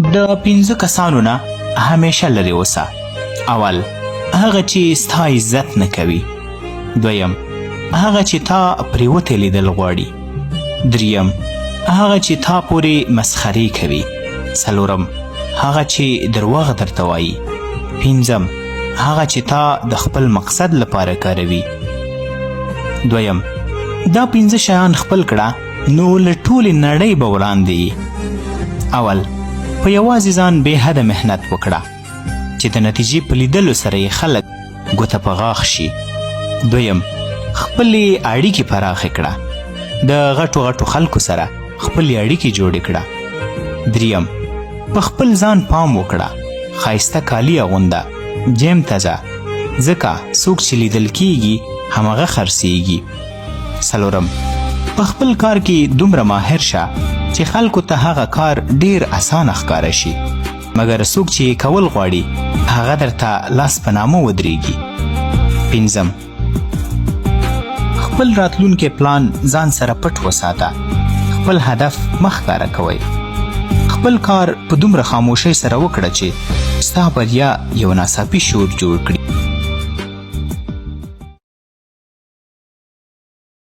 د 5 کسانو نه همیشه لرې اوسه. اول، هغه چې ستا عزت نه کوي. دویم، هغه چې تا پریوتی لیدل غواړي. دریم، هغه چې تا پورې مسخرې کوي. څلورم، هغه چې درواغ درته وایي. پنځم، هغه چې تا د خپل مقصد لپاره کاروي. دویم، دا 5 شیان خپل کړه نو له ټولې نړۍ به وړاندې یې. اول، په یوازې ځان بې حده محنت وکړه چې د نتیجې په لیدلو سره یې خلک ګوته په غاښ شي. دویم، خپلې اړیکې پراخې کړه. د غټو غټو خلکو سره خپلې اړیکې جوړې کړه. دریم، په خپل ځان پام وکړه. ښایسته کالي اغونده، جیم ته ځه، ځکه څوک چې لیدل کیږي همغه خرڅیږي. څلورم، په خپل کار کې دومره ماهر شه چې خلکو ته هغه کار ډیر اسانه ښکاره شي، مګر څوک چې یې کول غواړي هغه درته لاس په نامه ودرېږي. پنځم، خپل راتلونکی پلان ځان سره پټ وساته. خپل هدف مه ښکاره کوئ. خپل کار په دومره خاموشۍ سره وکړه چې ستا بریا یو ناڅاپي شور جوړ کړي.